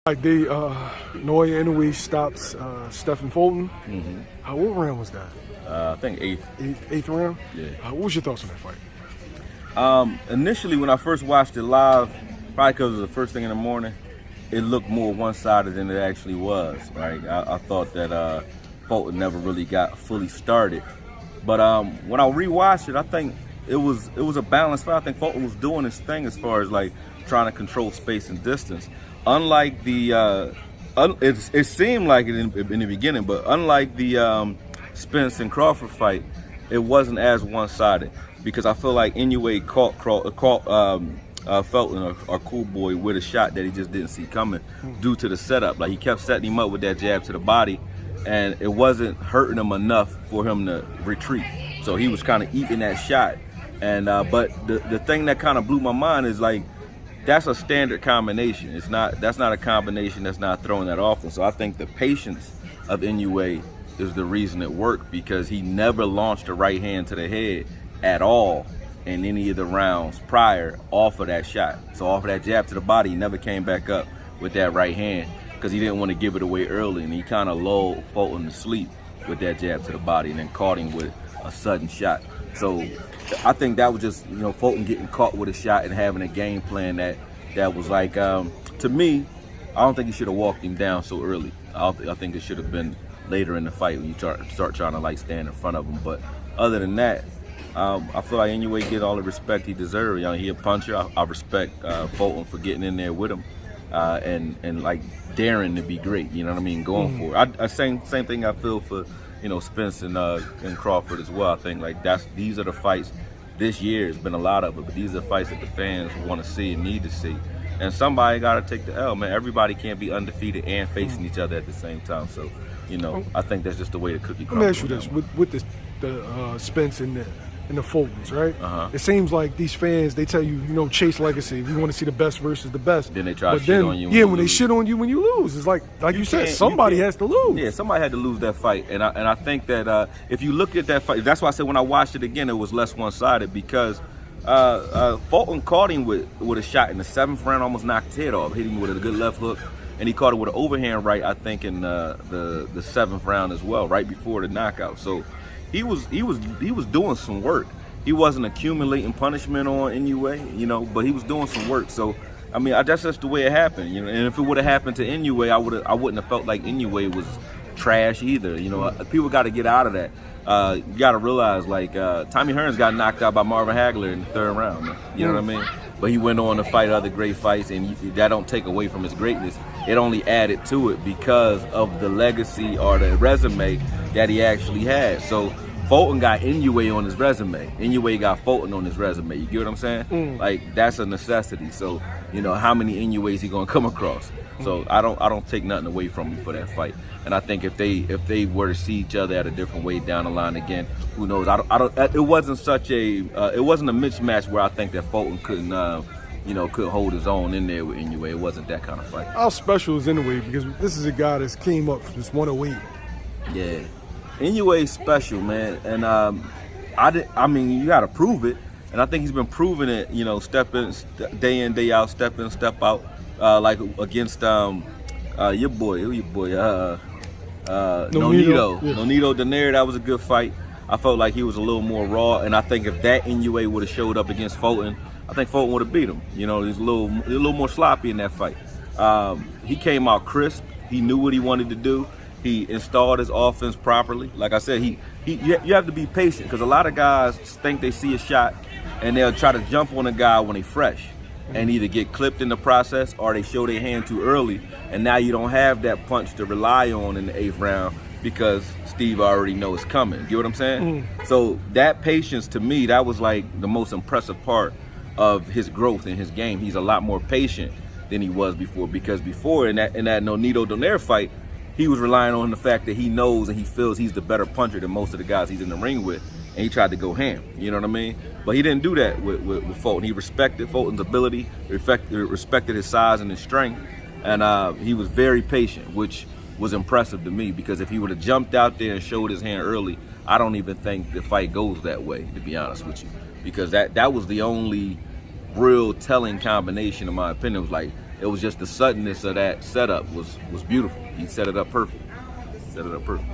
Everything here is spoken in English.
Like Naoya Inoue stops Stephen Fulton. What round was that? I think eighth. Eighth round? Yeah. What was your thoughts on that fight? Initially, when I first watched it live, probably because it was the first thing in the morning, it looked more one-sided than it actually was. Right? I thought that Fulton never really got fully started. But when I rewatched it, I think it was a balanced fight. I think Fulton was doing his thing as far as like trying to control space and distance. Unlike the, it seemed like it in the beginning, but unlike the Spence and Crawford fight, it wasn't as one-sided because I feel like Inoue caught Fulton, our cool boy, with a shot that he just didn't see coming due to the setup. Like he kept setting him up with that jab to the body, and it wasn't hurting him enough for him to retreat. So he was kind of eating that shot. And but the thing that kind of blew my mind is like, that's a standard combination. That's not a combination that's not throwing that often. So I think the patience of Inoue is the reason it worked, because he never launched a right hand to the head at all in any of the rounds prior off of that shot. So off of that jab to the body, he never came back up with that right hand because he didn't want to give it away early, and he kind of lulled Fulton to sleep with that jab to the body and then caught him with a sudden shot. So I think that was just, Fulton getting caught with a shot and having a game plan that was like, to me, I don't think he should have walked him down so early. I think it should have been later in the fight when you start trying to like stand in front of him. But other than that, I feel like Inoue get all the respect he deserves. He a puncher. I respect Fulton for getting in there with him and like daring to be great. You know what I mean? Going for it. Same thing I feel for Spence and Crawford as well. I think like these are the fights this year. It's been a lot of it, but these are the fights that the fans want to see and need to see. And somebody got to take the L, man. Everybody can't be undefeated and facing each other at the same time. So, I think that's just the way the cookie crumbles. Let me ask you this: with the Spence and the Fultons, right? It seems like these fans, they tell you, chase legacy. We want to see the best versus the best. Then they try to shit on you. When they shit on you when you lose, it's like you said, somebody has to lose. Yeah, somebody had to lose that fight, and I think that if you look at that fight, that's why I said when I watched it again, it was less one-sided because Fulton caught him with a shot in the 7th round, almost knocked his head off, hit him with a good left hook, and he caught it with an overhand right, I think, in the 7th round as well, right before the knockout. So he was doing some work. He wasn't accumulating punishment on Inoue, but he was doing some work. So I mean, that's just the way it happened, And if it would have happened to Inoue, I wouldn't have felt like Inoue was trash either. People got to get out of that. You got to realize, like, Tommy Hearns got knocked out by Marvin Hagler in the 3rd round. Man. You know what I mean? But he went on to fight other great fights, and that don't take away from his greatness. It only added to it because of the legacy or the resume that he actually had. So Fulton got Inoue on his resume. Inoue got Fulton on his resume. You get what I'm saying? Like, that's a necessity. So, how many Inoues he gonna come across? So I don't take nothing away from him for that fight. And I think if they were to see each other at a different weight down the line again, who knows? It wasn't it wasn't a mismatch where I think that Fulton couldn't hold his own in there with Inoue. It wasn't that kind of fight. How special is Inoue? Because this is a guy that came up from just 108. Yeah, Inoue special, man. And I mean, you got to prove it. And I think he's been proving it, day in, day out, step in, step out, like against your boy, Nonito. Yeah. Nonito Donaire, that was a good fight. I felt like he was a little more raw, and I think if that Inoue would have showed up against Fulton, I think Fulton would have beat him. He was a little more sloppy in that fight. He came out crisp. He knew what he wanted to do. He installed his offense properly. Like I said, you have to be patient because a lot of guys think they see a shot and they'll try to jump on a guy when they're fresh and either get clipped in the process or they show their hand too early, and now you don't have that punch to rely on in the 8th round because Steve already knows it's coming. You get what I'm saying? So that patience, to me, that was like the most impressive part of his growth in his game. He's a lot more patient than he was before, because before in that Nonito Donaire fight, he was relying on the fact that he knows and he feels he's the better puncher than most of the guys he's in the ring with, and he tried to go ham. You know what I mean? But he didn't do that with Fulton. He respected Fulton's ability, respected his size and his strength, and he was very patient, which was impressive to me, because if he would have jumped out there and showed his hand early, I don't even think the fight goes that way, to be honest with you, because that was the only real telling combination, in my opinion. It was like It was just the suddenness of that setup was beautiful. He set it up perfect. Set it up perfect.